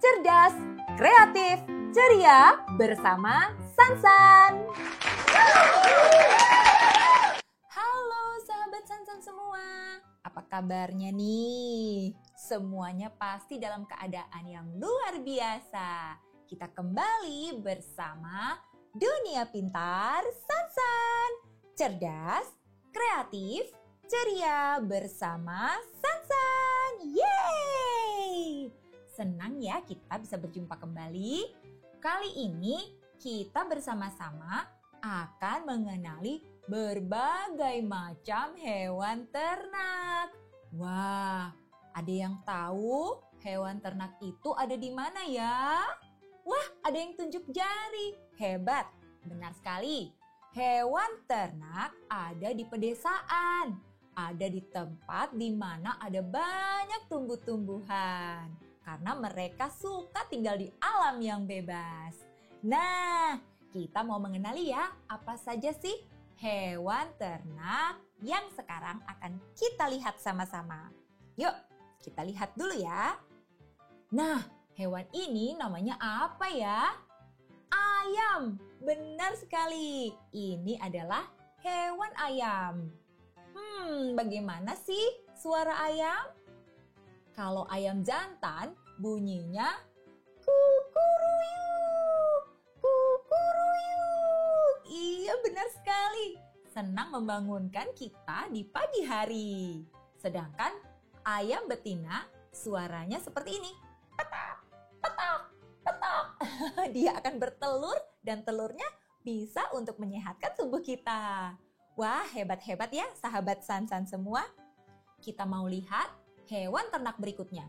cerdas, kreatif, ceria bersama Sansan. Halo sahabat Sansan semua, apa kabarnya nih? Semuanya pasti dalam keadaan yang luar biasa. Kita kembali bersama Dunia Pintar Sansan. Cerdas, kreatif, ceria bersama Sansan. Yeay! Senang ya kita bisa berjumpa kembali. Kali ini kita bersama-sama akan mengenali berbagai macam hewan ternak. Wah, ada yang tahu hewan ternak itu ada di mana ya? Wah, ada yang tunjuk jari. Hebat, benar sekali. Hewan ternak ada di pedesaan. Ada di tempat di mana ada banyak tumbuh-tumbuhan. Karena mereka suka tinggal di alam yang bebas. Nah, kita mau mengenali ya apa saja sih hewan ternak yang sekarang akan kita lihat sama-sama. Yuk, kita lihat dulu ya. Nah, hewan ini namanya apa ya? Ayam, benar sekali. Ini adalah hewan ayam. Bagaimana sih suara ayam? Kalau ayam jantan bunyinya kukuruyuk, kukuruyuk. Iya, benar sekali. Senang membangunkan kita di pagi hari. Sedangkan ayam betina suaranya seperti ini. Petak, petak, petak. Dia akan bertelur dan telurnya bisa untuk menyehatkan tubuh kita. Wah, hebat-hebat ya sahabat Sansan semua. Kita mau lihat hewan ternak berikutnya.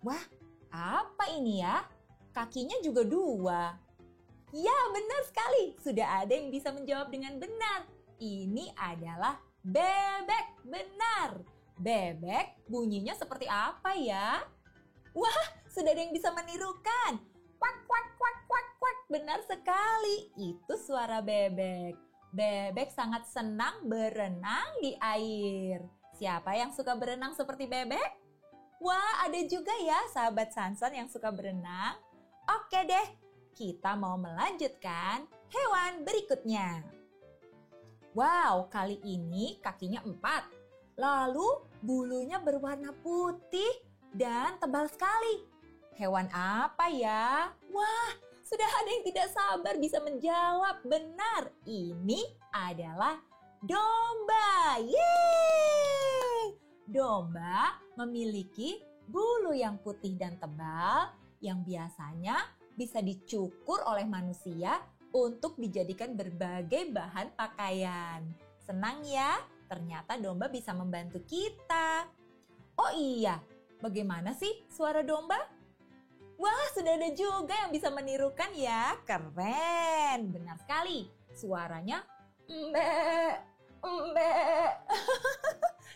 Wah, apa ini ya? Kakinya juga 2. Ya, benar sekali. Sudah ada yang bisa menjawab dengan benar. Ini adalah bebek. Benar. Bebek bunyinya seperti apa ya? Wah, sudah ada yang bisa menirukan. Kwak, kwak, kwak, kwak, kwak. Benar sekali. Itu suara bebek. Bebek sangat senang berenang di air. Siapa yang suka berenang seperti bebek? Wah, ada juga ya sahabat Sansan yang suka berenang. Oke deh, kita mau melanjutkan hewan berikutnya. Wow, kali ini kakinya 4. Lalu bulunya berwarna putih dan tebal sekali. Hewan apa ya? Wah, sudah ada yang tidak sabar bisa menjawab. Benar, ini adalah domba. Yeay! Domba memiliki bulu yang putih dan tebal yang biasanya bisa dicukur oleh manusia untuk dijadikan berbagai bahan pakaian. Senang ya, ternyata domba bisa membantu kita. Oh iya, bagaimana sih suara domba? Wah, sudah ada juga yang bisa menirukan ya. Keren, benar sekali. Suaranya mbe, mbe.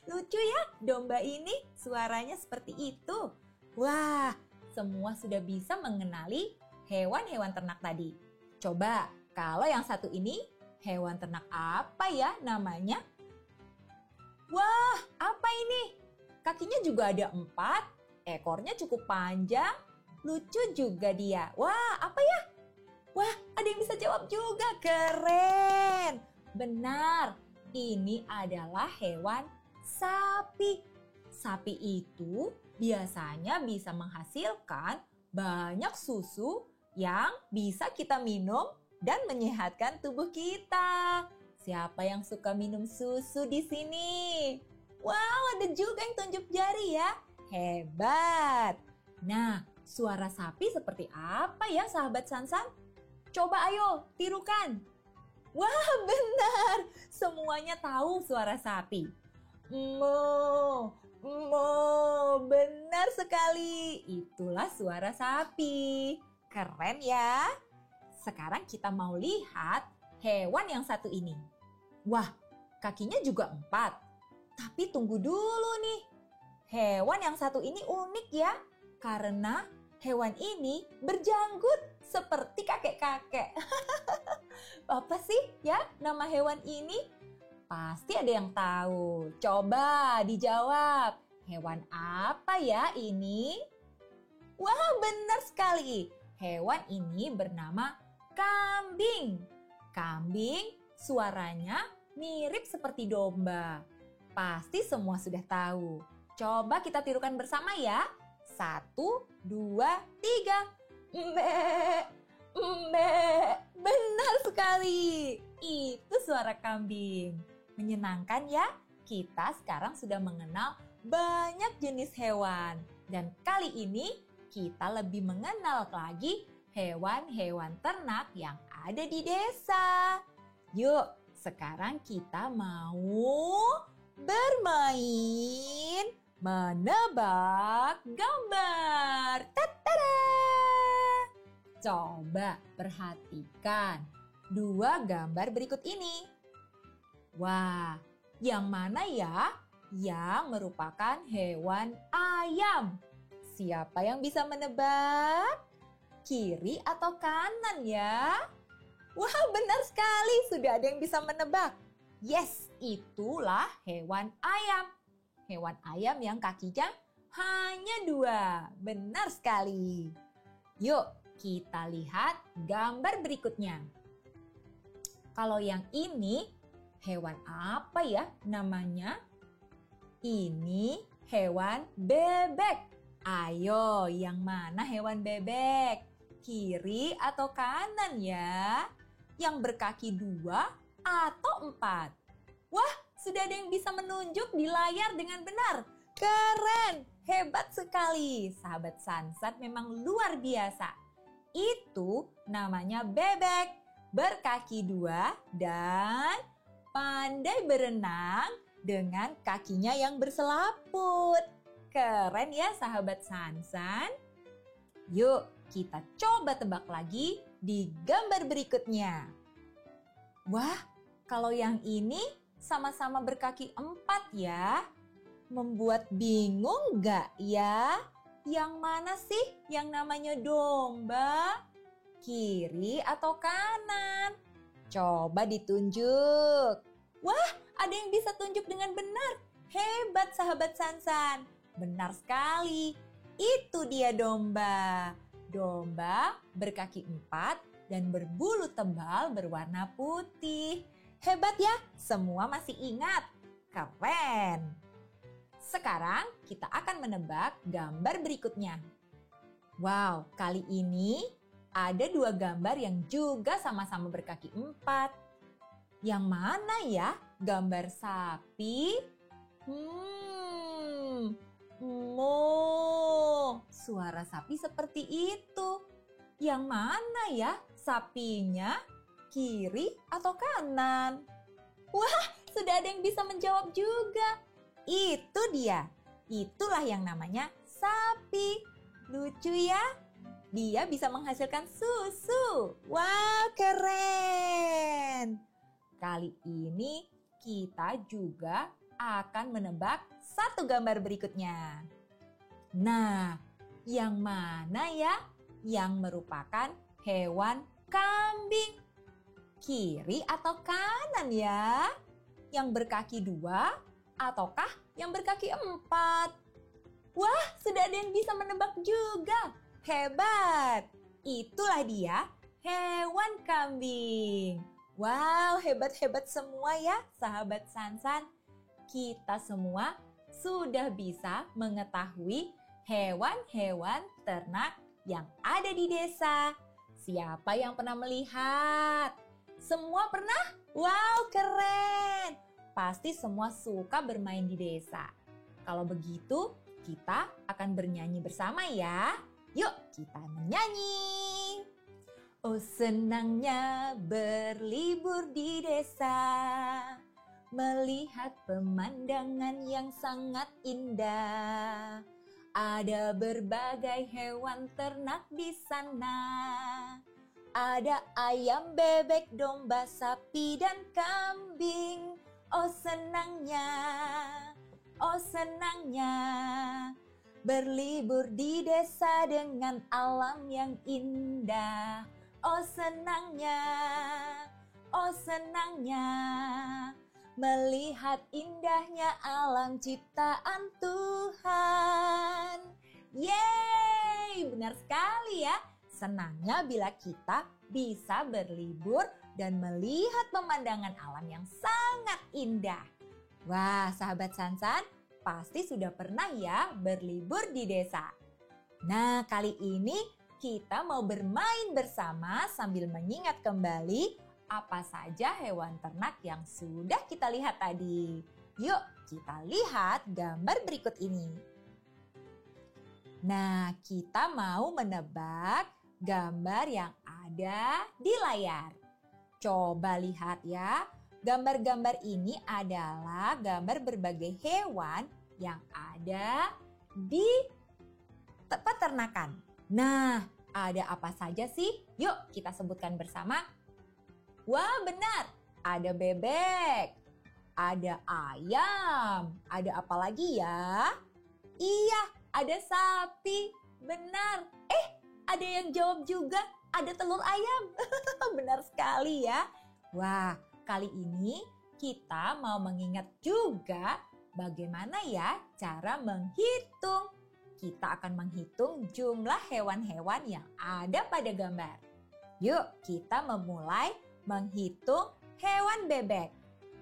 Lucu ya, domba ini suaranya seperti itu. Wah, semua sudah bisa mengenali hewan-hewan ternak tadi. Coba, kalau yang satu ini, hewan ternak apa ya namanya? Wah, apa ini? Kakinya juga ada 4, ekornya cukup panjang, lucu juga dia. Wah, apa ya? Wah, ada yang bisa jawab juga, keren. Benar, ini adalah hewan sapi. Sapi itu biasanya bisa menghasilkan banyak susu yang bisa kita minum dan menyehatkan tubuh kita. Siapa yang suka minum susu di sini? Wow, ada juga yang tunjuk jari ya. Hebat. Nah, suara sapi seperti apa ya sahabat Sansan? Coba ayo tirukan. Wah, benar. Semuanya tahu suara sapi. Mo, mo, benar sekali. Itulah suara sapi. Keren ya. Sekarang kita mau lihat hewan yang satu ini. Wah, kakinya juga 4. Tapi tunggu dulu nih. Hewan yang satu ini unik ya. Karena hewan ini berjanggut seperti kakek-kakek. Apa sih ya nama hewan ini? Pasti ada yang tahu. Coba dijawab. Hewan apa ya ini? Wah, benar sekali. Hewan ini bernama kambing. Kambing suaranya mirip seperti domba. Pasti semua sudah tahu. Coba kita tirukan bersama ya. 1, 2, 3. Mbe, mbe. Benar sekali. Itu suara kambing. Menyenangkan ya? Kita sekarang sudah mengenal banyak jenis hewan. Dan kali ini kita lebih mengenal lagi hewan-hewan ternak yang ada di desa. Yuk, sekarang kita mau bermain menebak gambar. Tatada! Coba perhatikan 2 gambar berikut ini. Wah, yang mana ya yang merupakan hewan ayam? Siapa yang bisa menebak? Kiri atau kanan ya? Wah, benar sekali. Sudah ada yang bisa menebak. Yes, itulah hewan ayam. Hewan ayam yang kakinya hanya 2. Benar sekali. Yuk, kita lihat gambar berikutnya. Kalau yang ini, hewan apa ya namanya? Ini hewan bebek. Ayo, yang mana hewan bebek? Kiri atau kanan ya? Yang berkaki 2 atau 4? Wah, sudah ada yang bisa menunjuk di layar dengan benar. Keren, hebat sekali. Sahabat Sansat memang luar biasa. Itu namanya bebek. Berkaki 2 dan pandai berenang dengan kakinya yang berselaput. Keren ya sahabat Sansan. Yuk kita coba tebak lagi di gambar berikutnya. Wah, kalau yang ini sama-sama berkaki 4 ya. Membuat bingung gak ya? Yang mana sih yang namanya domba? Kiri atau kanan? Coba ditunjuk. Wah, ada yang bisa tunjuk dengan benar. Hebat sahabat Sansan. Benar sekali. Itu dia domba. Domba berkaki 4 dan berbulu tebal berwarna putih. Hebat ya, semua masih ingat. Keren. Sekarang kita akan menebak gambar berikutnya. Wow, kali ini ada 2 gambar yang juga sama-sama berkaki 4. Yang mana ya? Gambar sapi? Suara sapi seperti itu. Yang mana ya sapinya? Kiri atau kanan? Wah, sudah ada yang bisa menjawab juga. Itu dia. Itulah yang namanya sapi. Lucu ya? Dia bisa menghasilkan susu. Wow, keren. Kali ini kita juga akan menebak 1 gambar berikutnya. Nah, yang mana ya yang merupakan hewan kambing? Kiri atau kanan ya? Yang berkaki 2 ataukah yang berkaki 4? Wah, sudah ada yang bisa menebak juga. Hebat. Itulah dia hewan kambing. Wow, hebat-hebat semua ya sahabat Sansan. Kita semua sudah bisa mengetahui hewan-hewan ternak yang ada di desa. Siapa yang pernah melihat? Semua pernah? Wow, keren. Pasti semua suka bermain di desa. Kalau begitu, kita akan bernyanyi bersama ya. Yuk, kita menyanyi. Oh, senangnya berlibur di desa, melihat pemandangan yang sangat indah. Ada berbagai hewan ternak di sana. Ada ayam, bebek, domba, sapi, dan kambing. Oh senangnya berlibur di desa dengan alam yang indah. Oh senangnya melihat indahnya alam ciptaan Tuhan. Yeay, benar sekali ya. Senangnya bila kita bisa berlibur dan melihat pemandangan alam yang sangat indah. Wah, sahabat Sansan, pasti sudah pernah ya berlibur di desa. Nah, kali ini kita mau bermain bersama sambil mengingat kembali apa saja hewan ternak yang sudah kita lihat tadi. Yuk, kita lihat gambar berikut ini. Nah, kita mau menebak gambar yang ada di layar. Coba lihat ya, gambar-gambar ini adalah gambar berbagai hewan yang ada di peternakan. Nah, ada apa saja sih? Yuk kita sebutkan bersama. Wah, benar. Ada bebek, ada ayam, ada apa lagi ya? Iya, ada sapi. Benar. Ada yang jawab juga, ada telur ayam. Benar sekali ya. Wah, kali ini kita mau mengingat juga bagaimana ya cara menghitung. Kita akan menghitung jumlah hewan-hewan yang ada pada gambar. Yuk, kita memulai menghitung hewan bebek.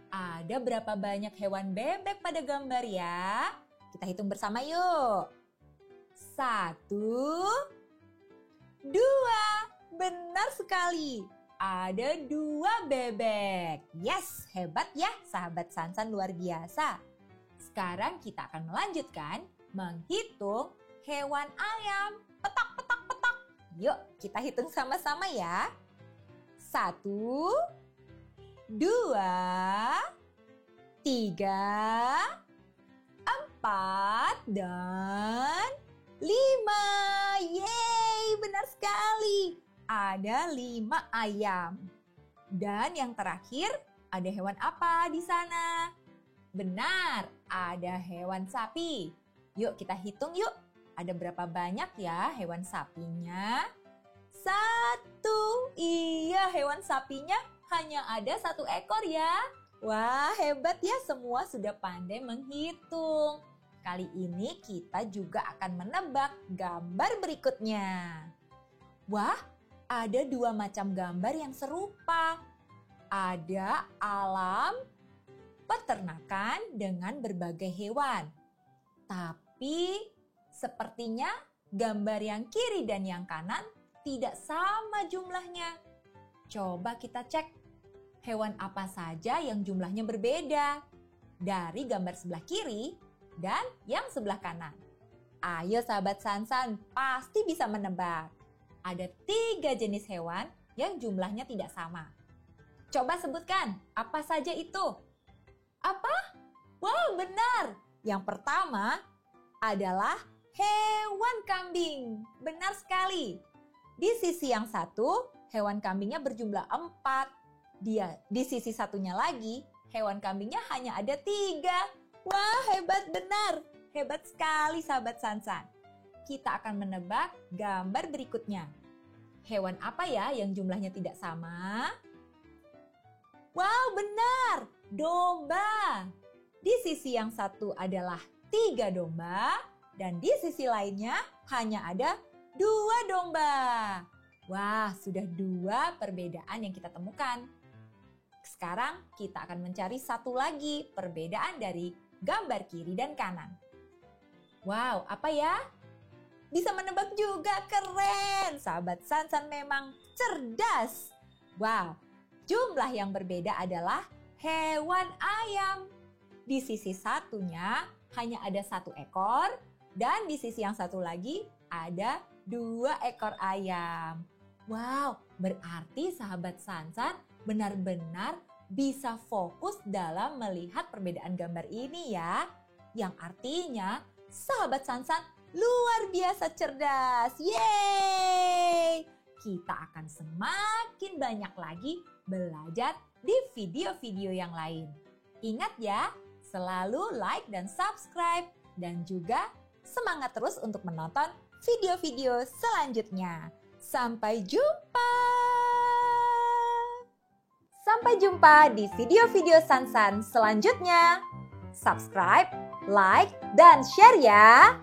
Ada berapa banyak hewan bebek pada gambar ya? Kita hitung bersama yuk. 1, 2. Benar sekali. Ada 2 bebek. Yes, hebat ya sahabat Sansan, luar biasa. Sekarang kita akan melanjutkan menghitung hewan ayam. Petak, petak, petak. Yuk kita hitung sama-sama ya. 1, 2, 3, 4, dan 5. Yeay, benar sekali. Ada 5 ayam. Dan yang terakhir, ada hewan apa di sana? Benar, ada hewan sapi. Yuk kita hitung yuk. Ada berapa banyak ya hewan sapinya? 1. Iya, hewan sapinya hanya ada 1 ekor ya. Wah, hebat ya, semua sudah pandai menghitung. Kali ini kita juga akan menebak gambar berikutnya. Wah, ada 2 macam gambar yang serupa. Ada alam peternakan dengan berbagai hewan. Tapi sepertinya gambar yang kiri dan yang kanan tidak sama jumlahnya. Coba kita cek hewan apa saja yang jumlahnya berbeda dari gambar sebelah kiri dan yang sebelah kanan. Ayo sahabat Sansan, pasti bisa menebak. Ada 3 jenis hewan yang jumlahnya tidak sama. Coba sebutkan, apa saja itu? Apa? Wow, benar. Yang pertama adalah hewan kambing. Benar sekali. Di sisi yang satu, hewan kambingnya berjumlah 4. Di sisi satunya lagi, hewan kambingnya hanya ada 3. Wah, hebat benar. Hebat sekali sahabat Sansan. Kita akan menebak gambar berikutnya. Hewan apa ya yang jumlahnya tidak sama? Wow, benar. Domba. Di sisi yang satu adalah 3 domba dan di sisi lainnya hanya ada 2 domba. Wah, sudah 2 perbedaan yang kita temukan. Sekarang kita akan mencari satu lagi perbedaan dari gambar kiri dan kanan. Wow, apa ya? Bisa menebak juga, keren. Sahabat Sansan memang cerdas. Wow, jumlah yang berbeda adalah hewan ayam. Di sisi satunya hanya ada 1 ekor dan di sisi yang satu lagi ada 2 ekor ayam. Wow, berarti sahabat Sansan benar-benar bisa fokus dalam melihat perbedaan gambar ini ya. Yang artinya sahabat Sansan luar biasa cerdas. Yeay! Kita akan semakin banyak lagi belajar di video-video yang lain. Ingat ya, selalu like dan subscribe. Dan juga semangat terus untuk menonton video-video selanjutnya. Sampai jumpa! Sampai jumpa di video-video Sansan selanjutnya. Subscribe, like, dan share ya!